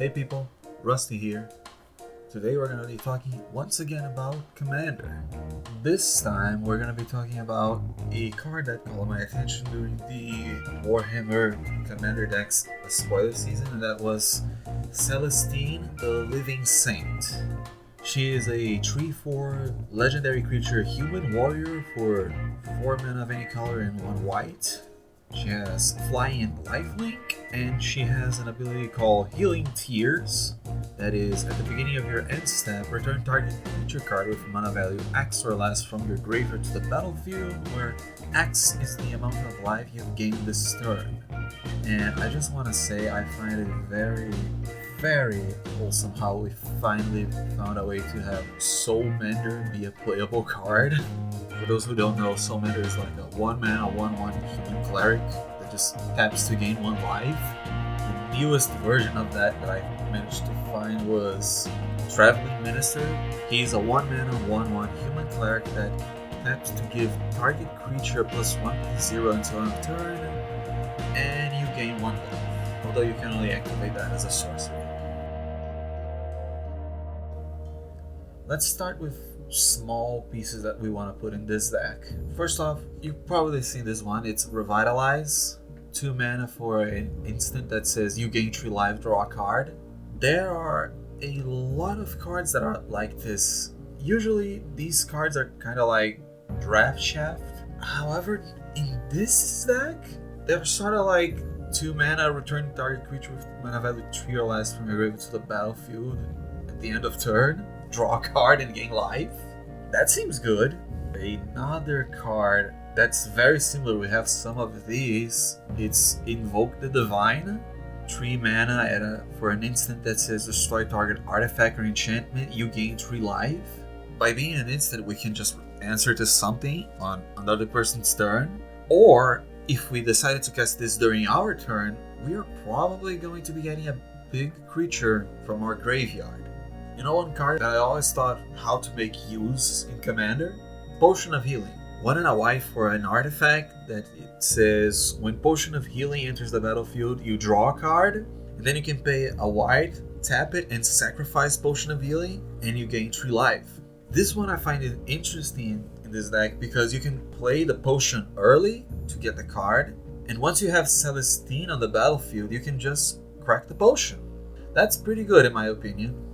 Hey people, Rusty here. Today we're going to be talking once again about Commander. This time we're going to be talking about a card that caught my attention during the Warhammer Commander decks spoiler season, and that was Celestine, the Living Saint. She is a 3/4 legendary creature human warrior for 4 mana of any color and 1 white. She has Flying and Lifelink, and she has an ability called Healing Tears. That is, at the beginning of your end step, return target creature card with mana value X or less from your graveyard to the battlefield, where X is the amount of life you've gained this turn. And I just want to say I find it very wholesome how we finally found a way to have Soul Mender be a playable card. For those who don't know, Soul Mender is like a 1 mana 1/1 human cleric that just taps to gain 1 life. The newest version of that I managed to find was Traveling Minister. He's a 1 mana 1/1 human cleric that taps to give target creature +1/+0 until end of turn, and you gain 1 life, although you can only activate that as a sorcery. Let's start with small pieces that we want to put in this deck. First off, you've probably seen this one. It's Revitalize. 2 mana for an instant that says you gain 3 life, draw a card. There are a lot of cards that are like this. Usually these cards are kind of like Draft Shaft. However, in this deck, they're sort of like 2 mana, return target creature with mana value 3 or less from your graveyard to the battlefield at the end of turn. Draw a card and gain life. That seems good. Another card that's very similar, we have some of these. It's Invoke the Divine. 3 mana for an instant that says destroy target artifact or enchantment, you gain 3 life. By being an instant, we can just answer to something on another person's turn. Or if we decided to cast this during our turn, we are probably going to be getting a big creature from our graveyard. You know one card that I always thought how to make use in Commander? Potion of Healing. 1 and a white for an artifact that it says when Potion of Healing enters the battlefield, you draw a card, and then you can pay a white, tap it, and sacrifice Potion of Healing, and you gain 3 life. This one I find it interesting in this deck because you can play the potion early to get the card, and once you have Celestine on the battlefield, you can just crack the potion. That's pretty good in my opinion.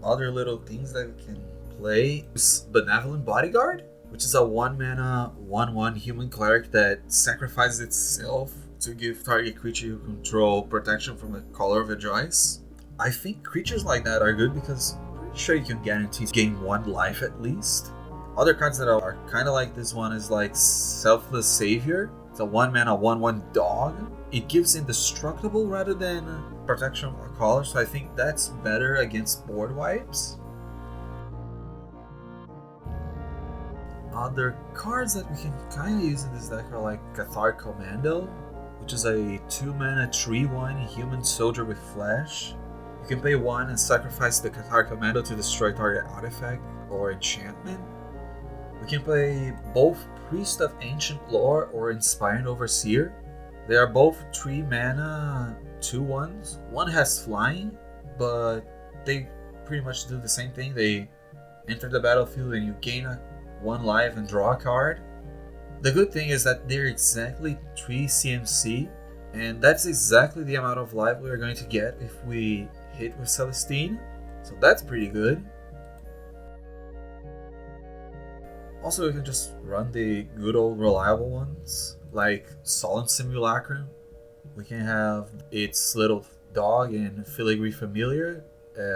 Other little things that we can play is Benevolent Bodyguard, which is a 1 mana 1/1 human cleric that sacrifices itself to give target creature you control protection from the color of your choice. I think creatures like that are good because I'm pretty sure you can guarantee to gain 1 life at least. Other cards that are kind of like this one is like Selfless Savior. It's a 1 mana 1/1 dog. It gives indestructible rather than protection from the color, so I think that's better against board wipes. Other cards that we can kind of use in this deck are like Cathar Commando, which is a 2 mana 3/1 human soldier with flash. You can pay 1 and sacrifice the Cathar Commando to destroy target artifact or enchantment. We can play both Priest of Ancient Lore or Inspiring Overseer. They are both 3 mana 2/1s. One has flying, but they pretty much do the same thing. They enter the battlefield and you gain 1 life and draw a card. The good thing is that they're exactly 3 CMC, and that's exactly the amount of life we are going to get if we hit with Celestine, so that's pretty good. Also, we can just run the good old reliable ones, like Solemn Simulacrum. We can have its little dog in Filigree Familiar.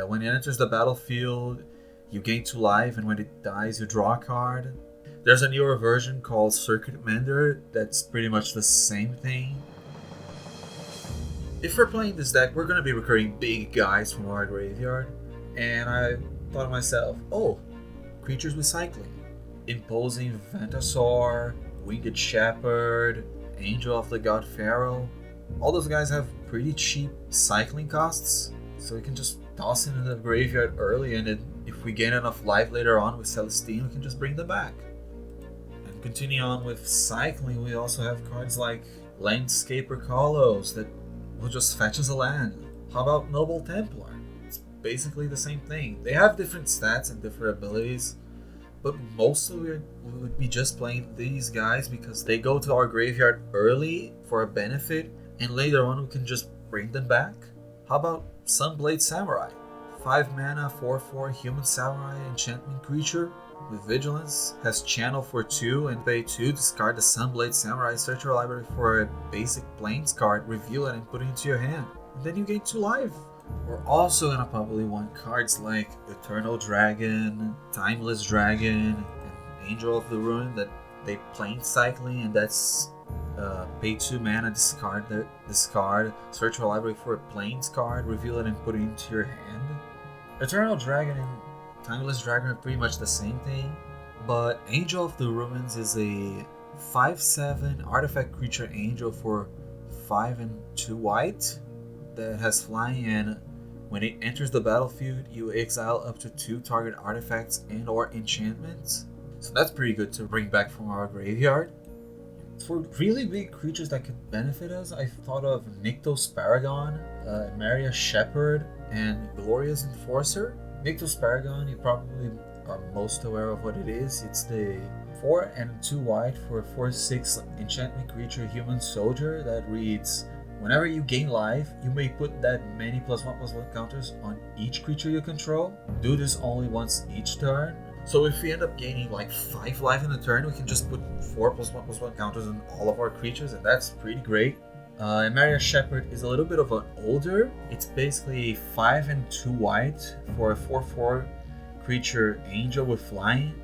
When it enters the battlefield, you gain 2 life, and when it dies, you draw a card. There's a newer version called Circuit Mender that's pretty much the same thing. If we're playing this deck, we're going to be recurring big guys from our graveyard, and I thought to myself, oh, creatures with cycling. Imposing Ventasaur, Winged Shepherd, Angel of the God Pharaoh. All those guys have pretty cheap cycling costs, so we can just toss it in the graveyard early, and then if we gain enough life later on with Celestine, we can just bring them back. And continuing on with cycling, we also have cards like Landscaper Colossus that we'll just fetch us a land. How about Noble Templar? It's basically the same thing. They have different stats and different abilities, but mostly we would be just playing these guys because they go to our graveyard early for a benefit, and later on we can just bring them back. How about Sunblade Samurai? 5 mana, 4/4 human samurai enchantment creature with vigilance, has channel for 2 and pay 2, discard the Sunblade Samurai, search your library for a basic plains card, reveal it and put it into your hand, and then you gain 2 life. We're also gonna probably want cards like Eternal Dragon, Timeless Dragon, and Angel of the Ruin that they plain cycling, and that's pay 2 mana, discard, search your library for a plains card, reveal it and put it into your hand. Eternal Dragon and Timeless Dragon are pretty much the same thing, but Angel of the Ruins is a 5/7 artifact creature angel for 5 and 2 white that has flying, and when it enters the battlefield, you exile up to 2 target artifacts and or enchantments. So that's pretty good to bring back from our graveyard. For really big creatures that could benefit us, I thought of Nykthos Paragon, Maria Shepherd, and Glorious Enforcer. Nykthos Paragon, you probably are most aware of what it is. It's the 4 and 2 white for a 4/6 enchantment creature human soldier that reads, whenever you gain life, you may put that many +1/+1 counters on each creature you control. Do this only once each turn. So if we end up gaining like 5 life in a turn, we can just put 4 +1/+1 counters on all of our creatures, and that's pretty great. Maria Shepherd is a little bit of an older. It's basically 5 and 2 white for a 4/4 creature angel with flying,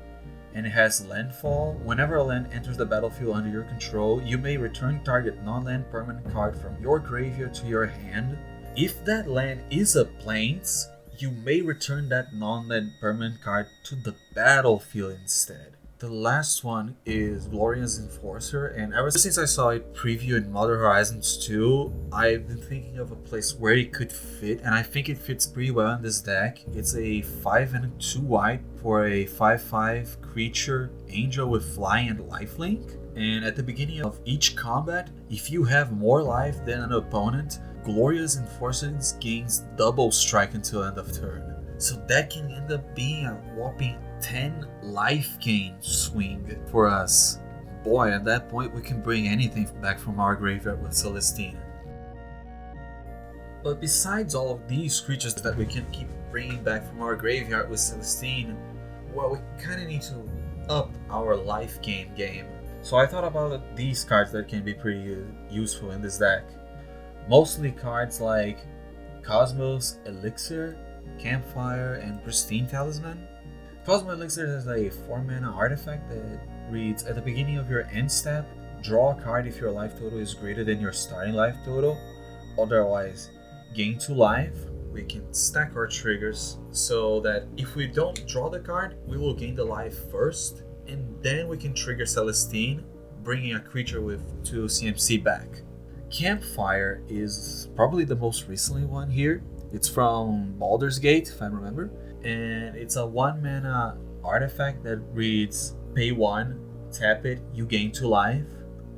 and it has landfall. Whenever a land enters the battlefield under your control, you may return target non-land permanent card from your graveyard to your hand. If that land is a plains, you may return that non-land permanent card to the battlefield instead. The last one is Glorious Enforcer, and ever since I saw it preview in Modern Horizons 2, I've been thinking of a place where it could fit, and I think it fits pretty well in this deck. It's a 5 and 2 white for a 5/5 creature angel with flying and lifelink, and at the beginning of each combat, if you have more life than an opponent, Glorious Enforcer gains double strike until end of turn. So that can end up being a whopping 10 life gain swing for us. Boy, at that point we can bring anything back from our graveyard with Celestine. But besides all of these creatures that we can keep bringing back from our graveyard with Celestine, well, we kind of need to up our life gain game. So I thought about these cards that can be pretty useful in this deck. Mostly cards like Cosmos Elixir, Campfire, and Pristine Talisman. Cosmos Elixir is a 4 mana artifact that reads, at the beginning of your end step, draw a card if your life total is greater than your starting life total. Otherwise, gain 2 life. We can stack our triggers so that if we don't draw the card, we will gain the life first, and then we can trigger Celestine, bringing a creature with 2 CMC back. Campfire is probably the most recently one here. It's from Baldur's Gate, if I remember, and it's a 1 mana artifact that reads, pay 1, tap it, you gain 2 life,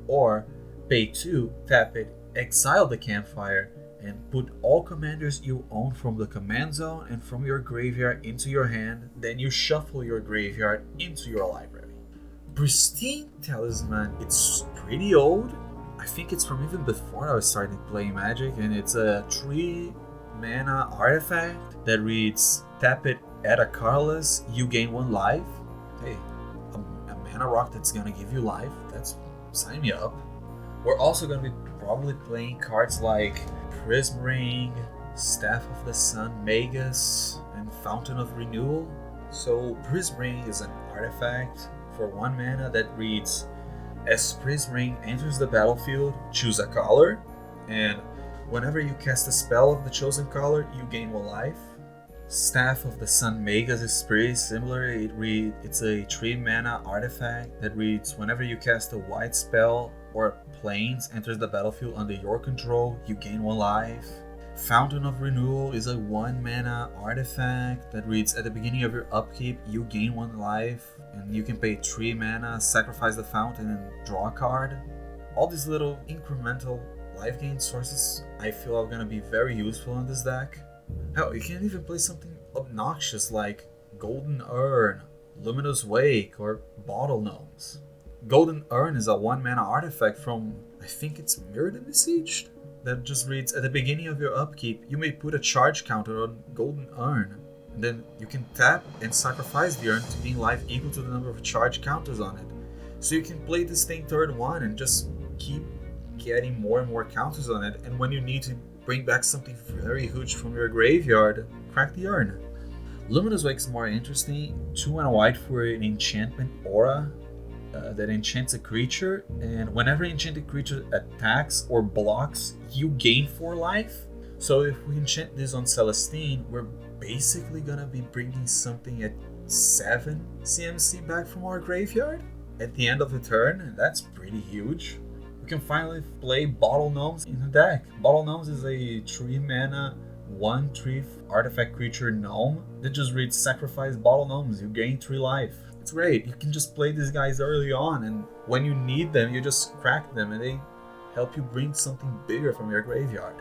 or pay 2, tap it, exile the Campfire, and put all commanders you own from the command zone and from your graveyard into your hand, then you shuffle your graveyard into your library. Pristine Talisman, it's pretty old. I think it's from even before I was starting playing Magic, and it's a 3 mana artifact that reads, tap it, add a colorless, you gain 1 life. Hey, a mana rock that's gonna give you life, that's, sign me up. We're also gonna be probably playing cards like Prism Ring, Staff of the Sun, Magus, and Fountain of Renewal. So Prism Ring is an artifact for 1 mana that reads, as Prism Ring enters the battlefield, choose a color, and whenever you cast a spell of the chosen color, you gain 1 life. Staff of the Sun Magus is pretty similar. It's a 3 mana artifact that reads, whenever you cast a white spell or plains enters the battlefield under your control, you gain 1 life. Fountain of Renewal is a 1 mana artifact that reads, at the beginning of your upkeep, you gain 1 life, and you can pay 3 mana, sacrifice the fountain, and draw a card. All these little incremental life gain sources I feel are gonna be very useful in this deck. Hell, you can even play something obnoxious like Golden Urn, Luminous Wake, or Bottle Gnomes. Golden Urn is a 1-mana artifact from, I think it's Mirrored and Besieged, that just reads, at the beginning of your upkeep, you may put a charge counter on Golden Urn. And then you can tap and sacrifice the urn to gain life equal to the number of charge counters on it. So you can play this thing turn 1 and just keep getting more and more counters on it, and when you need to bring back something very huge from your graveyard, crack the urn. Luminous Wake is more interesting. 2 and a white for an enchantment aura that enchants a creature, and whenever an enchanted creature attacks or blocks, you gain 4 life. So if we enchant this on Celestine, we're basically gonna be bringing something at 7 CMC back from our graveyard at the end of the turn, and that's pretty huge. We can finally play Bottle Gnomes in the deck. Bottle Gnomes is a 3-mana 1/3 artifact creature gnome that just reads sacrifice Bottle Gnomes, you gain 3 life. It's great, you can just play these guys early on, and when you need them, you just crack them and they help you bring something bigger from your graveyard.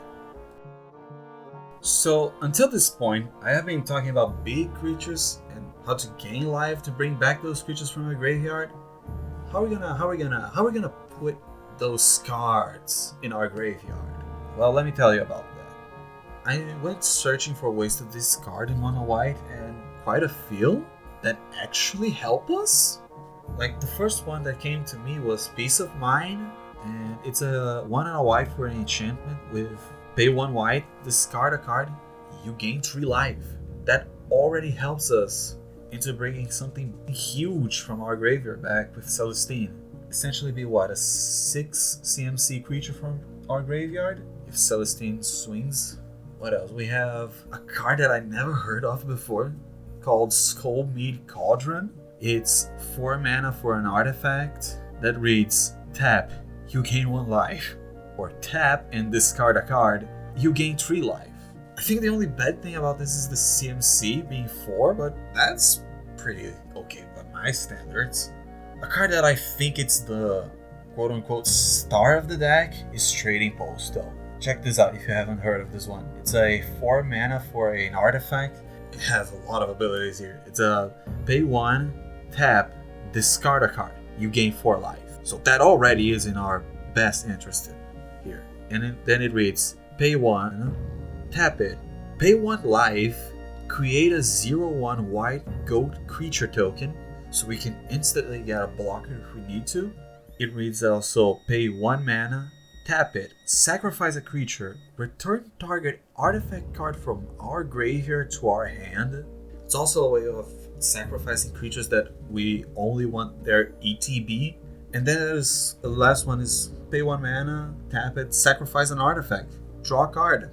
So until this point, I have been talking about big creatures and how to gain life to bring back those creatures from your graveyard. How are we gonna put those cards in our graveyard? Well, let me tell you about that. I went searching for ways to discard in mono white, and quite a few that actually help us. Like the first one that came to me was Peace of Mind, and it's a 1 and a white for an enchantment with pay 1 white, discard a card, you gain 3 life. That already helps us into bringing something huge from our graveyard back with Celestine. Essentially be what, a 6 CMC creature from our graveyard if Celestine swings. What else? We have a card that I never heard of before called Skullmead Cauldron. It's 4 mana for an artifact that reads tap, you gain 1 life, or tap and discard a card, you gain 3 life. I think the only bad thing about this is the CMC being 4, but that's pretty okay by my standards. A card that I think it's the quote-unquote star of the deck is Trading Post though. Check this out if you haven't heard of this one. It's a 4 mana for an artifact. It has a lot of abilities here. It's a pay 1, tap, discard a card. You gain 4 life. So that already is in our best interest here. And then it reads, pay 1, tap it, pay 1 life, create a 0/1 white goat creature token, so we can instantly get a blocker if we need to. It reads also, pay 1 mana, tap it, sacrifice a creature, return target artifact card from our graveyard to our hand. It's also a way of sacrificing creatures that we only want their ETB. And then there's the last one is pay 1 mana, tap it, sacrifice an artifact, draw a card.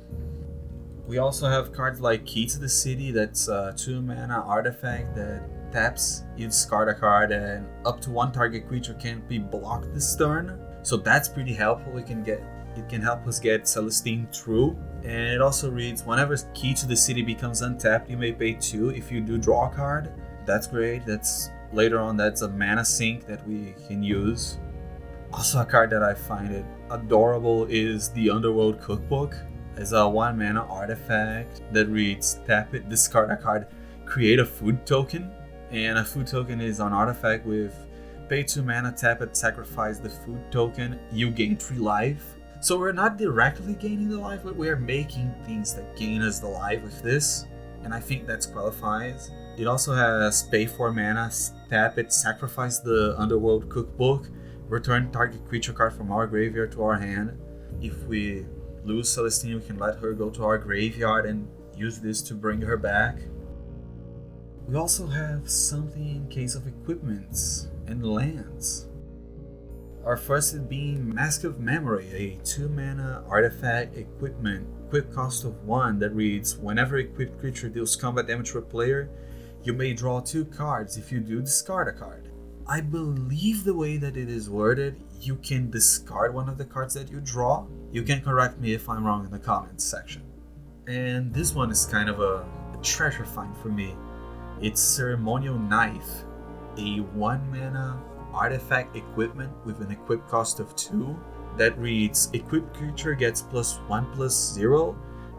We also have cards like Key to the City, that's a 2 mana artifact that taps, you discard a card, and up to 1 target creature can't be blocked this turn. So that's pretty helpful. It can help us get Celestine through. And it also reads, whenever Key to the City becomes untapped, you may pay 2 if you do draw a card. That's great. That's later on, that's a mana sink that we can use. Also a card that I find it adorable is the Underworld Cookbook. It's a 1 mana artifact that reads, tap it, discard a card, create a food token. And a food token is an artifact with pay 2 mana, tap it, sacrifice the food token, you gain 3 life. So we're not directly gaining the life, but we're making things that gain us the life with this. And I think that qualifies. It also has pay 4 mana, tap it, sacrifice the Underworld Cookbook, return target creature card from our graveyard to our hand. If we lose Celestine, we can let her go to our graveyard and use this to bring her back. We also have something in case of equipments and lands. Our first is being Mask of Memory, a 2 mana artifact equipment, equip cost of 1 that reads, whenever equipped creature deals combat damage to a player, you may draw 2 cards. If you do, discard a card. I believe the way that it is worded, you can discard one of the cards that you draw. You can correct me if I'm wrong in the comments section. And this one is kind of a treasure find for me. It's Ceremonial Knife, a 1 mana artifact equipment with an equip cost of 2 that reads equipped creature gets +1/+0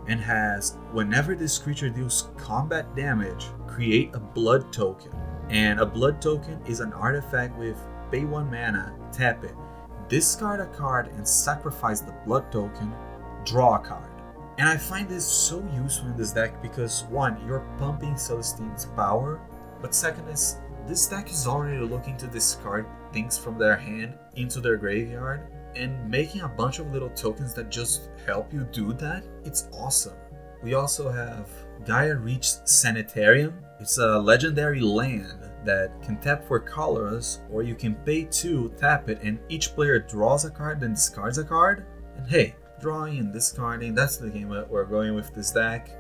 and has whenever this creature deals combat damage, create a blood token. And a blood token is an artifact with pay 1 mana, tap it, discard a card and sacrifice the blood token, draw a card. And I find this so useful in this deck because one, you're pumping Celestine's power, but second is this deck is already looking to discard things from their hand into their graveyard, and making a bunch of little tokens that just help you do that, it's awesome. We also have Gaia Reach Sanitarium. It's a legendary land that can tap for colors, or you can pay 2, tap it, and each player draws a card then discards a card. And hey, drawing and discarding, that's the game that we're going with this deck.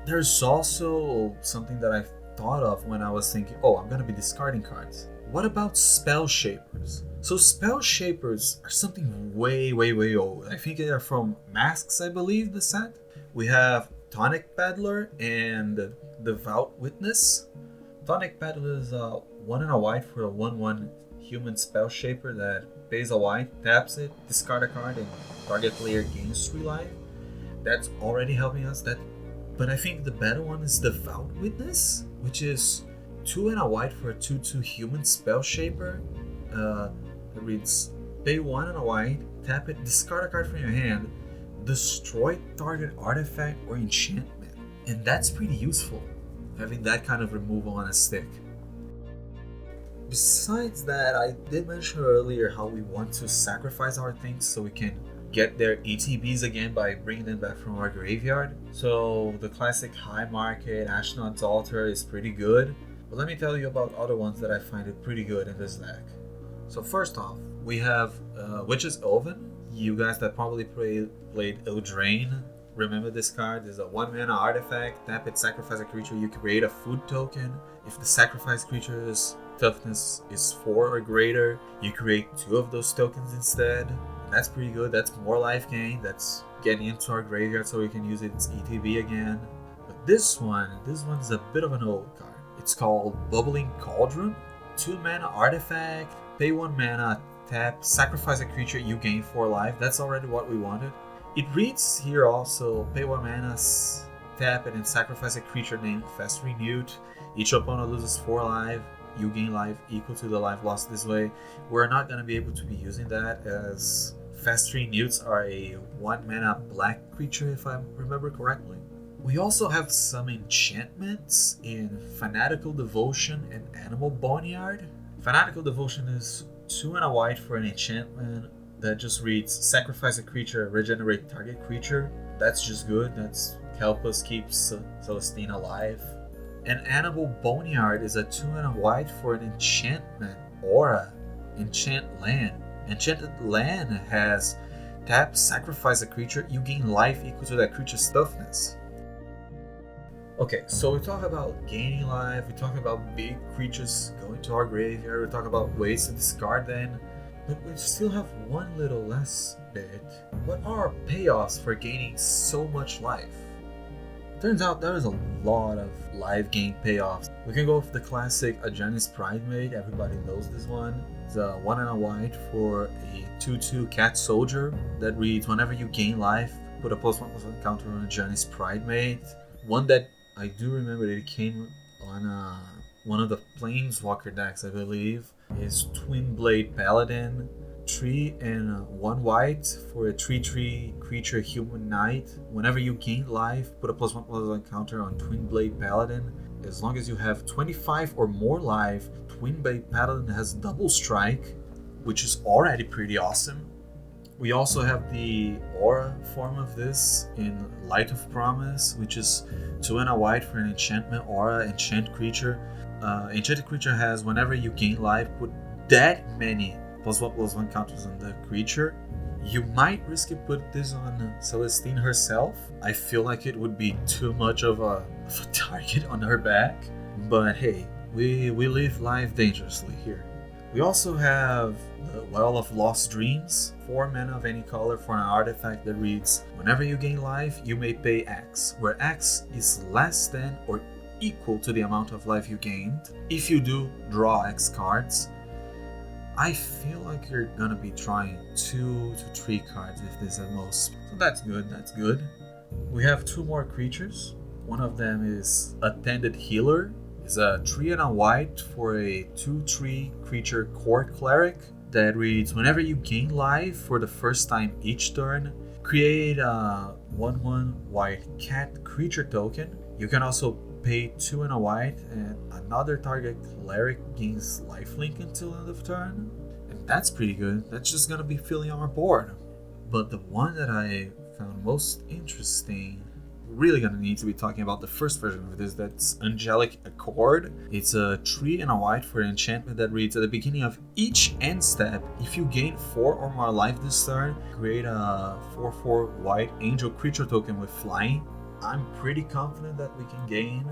There's also something that I thought of when I was thinking, oh, I'm gonna be discarding cards. What about Spell Shapers? So Spell Shapers are something way old. I think they are from Masks, I believe, the set. We have Tonic Peddler and Devout Witness. Tonic Peddler is 1 and a white for a 1/1 human Spell Shaper that pays a white, taps it, discard a card, and target player gains 3 life. That's already helping us. But I think the better one is Devout Witness, which is 2 and a white for a 2/2 human Spell Shaper. It reads pay 1 and a white, tap it, discard a card from your hand, destroy target artifact or enchantment. And that's pretty useful, having that kind of removal on a stick. Besides that, I did mention earlier how we want to sacrifice our things so we can get their ETBs again by bringing them back from our graveyard. So the classic High Market Ashnod's Altar is pretty good, but let me tell you about other ones that I find it pretty good in this deck. So first off, we have Witch's Oven. You guys that probably played Eldraine remember this card. It's a 1 mana artifact. Tap it, sacrifice a creature. You create a food token. If the sacrificed creature's toughness is 4 or greater, you create 2 of those tokens instead. And that's pretty good. That's more life gain. That's getting into our graveyard so we can use its ETB again. But this one's a bit of an old card. It's called Bubbling Cauldron. 2 mana artifact. Pay 1 mana, tap, sacrifice a creature, you gain 4 life. That's already what we wanted. It reads here also, pay 1 mana, tap it, and sacrifice a creature named Fast Renewed. Each opponent loses 4 life. You gain life equal to the life lost this way. We're not going to be able to be using that as Fast Reneweds are a 1 mana black creature if I remember correctly. We also have some enchantments in Fanatical Devotion and Animal Boneyard. Fanatical Devotion is 2 and a white for an enchantment that just reads sacrifice a creature, regenerate target creature. That's just good. That's help us keep Celestine alive. And Animal Boneyard is a 2 and a white for an enchantment aura. Enchant Land. Enchanted Land has tap, sacrifice a creature, you gain life equal to that creature's toughness. Okay, so we talk about gaining life, we talk about big creatures going to our graveyard, we talk about ways to discard them, but we still have one little less bit. What are payoffs for gaining so much life? Turns out there is a lot of life gain payoffs. We can go with the classic Ajani's Pridemate, everybody knows this one. It's a 1 and a white for a 2/2 cat soldier that reads whenever you gain life, put a +1/+1 counter on Ajani's Pridemate. One that I do remember that it came on one of the Planeswalker decks, I believe, is Twin Blade Paladin. 3 and 1 white for a 3/3 creature human knight. Whenever you gain life, put a +1/+1 counter on Twin Blade Paladin. As long as you have 25 or more life, Twin Blade Paladin has double strike, which is already pretty awesome. We also have the aura form of this in Light of Promise, which is 2 and a white for an enchantment aura, enchant creature. Enchanted creature has whenever you gain life, put that many +1/+1 counters on the creature. You might risk it put this on Celestine herself. I feel like it would be too much of a target on her back. But hey, we live life dangerously here. We also have the Well of Lost Dreams, 4 mana of any color for an artifact that reads, whenever you gain life, you may pay X, where X is less than or equal to the amount of life you gained. If you do, draw X cards. I feel like you're gonna be trying 2 to 3 cards with this at most. So that's good, that's good. We have 2 more creatures. One of them is Attended Healer. It's a 3 and a white for a 2/3 creature core cleric that reads, whenever you gain life for the first time each turn, create a 1/1 white cat creature token. You can also pay 2 and a white and another target cleric gains lifelink until end of turn. And that's pretty good. That's just gonna be filling our board. But the one that I found most interesting, really gonna need to be talking about the first version of this, that's Angelic Accord. It's a 3 and a white for an enchantment that reads, at the beginning of each end step, if you gain 4 or more life this turn, create a 4/4 white angel creature token with flying. I'm pretty confident that we can gain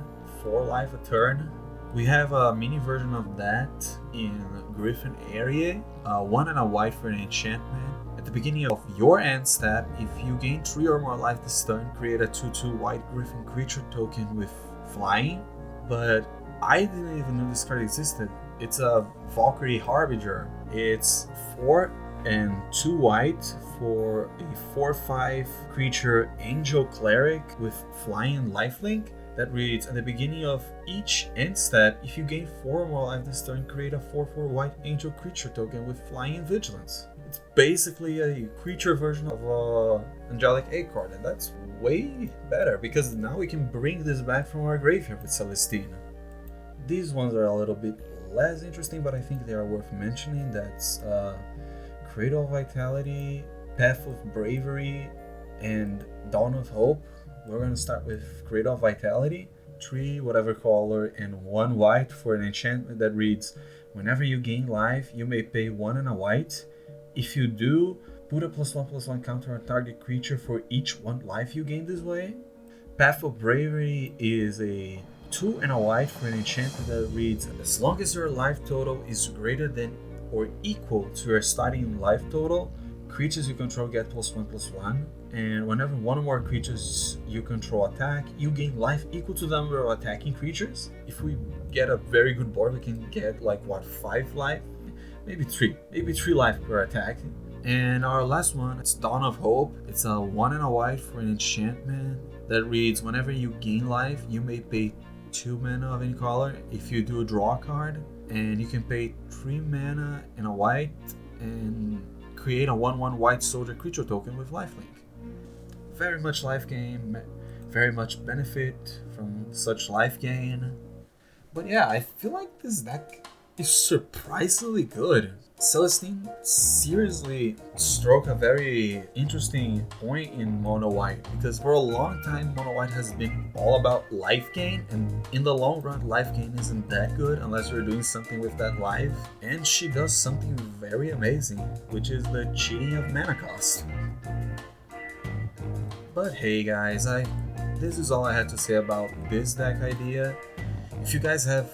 4 life a turn. We have a mini version of that in Griffin Area, 1 and a white for an enchantment. At the beginning of your end step, if you gain 3 or more life this turn, create a 2/2 white Griffin creature token with flying. But I didn't even know this card existed. It's a Valkyrie Harbinger. It's 4 and 2 white for a 4/5 creature angel cleric with flying lifelink that reads, at the beginning of each end step, if you gain 4 or more life this turn, create a 4/4 white angel creature token with flying vigilance. It's basically a creature version of Angelic Accord, and that's way better because now we can bring this back from our graveyard with Celestine. These ones are a little bit less interesting, but I think they are worth mentioning. That's Cradle of Vitality, Path of Bravery, and Dawn of Hope. We're going to start with Cradle of Vitality, 3 whatever color and 1 white for an enchantment that reads, whenever you gain life, you may pay 1 and a white. If you do, put a +1/+1 counter on target creature for each 1 life you gain this way. Path of Bravery is a 2 and a white for an enchantment that reads, as long as your life total is greater than or equal to your starting life total, creatures you control get +1/+1. And whenever 1 or more creatures you control attack, you gain life equal to the number of attacking creatures. If we get a very good board, we can get like 5 life? Maybe 3 life per attack. And our last one, it's Dawn of Hope. It's a 1 and a white for an enchantment that reads, whenever you gain life, you may pay 2 mana of any color. If you do, draw a card, and you can pay 3 mana and a white and create a 1/1 white soldier creature token with lifelink. Very much life gain, very much benefit from such life gain. But yeah, I feel like this deck is surprisingly good. Celestine seriously struck a very interesting point in mono white, because for a long time mono white has been all about life gain, and in the long run life gain isn't that good unless you're doing something with that life, and she does something very amazing, which is the cheating of mana cost. But hey guys, this is all I had to say about this deck idea. If you guys have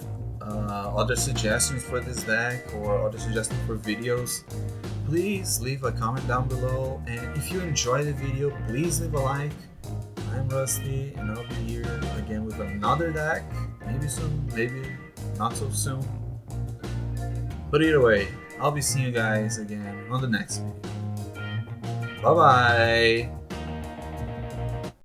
other suggestions for this deck or other suggestions for videos, please leave a comment down below, and if you enjoy the video, please leave a like. I'm Rusty, and I'll be here again with another deck, maybe soon, maybe not so soon. But either way, I'll be seeing you guys again on the next video. Bye bye!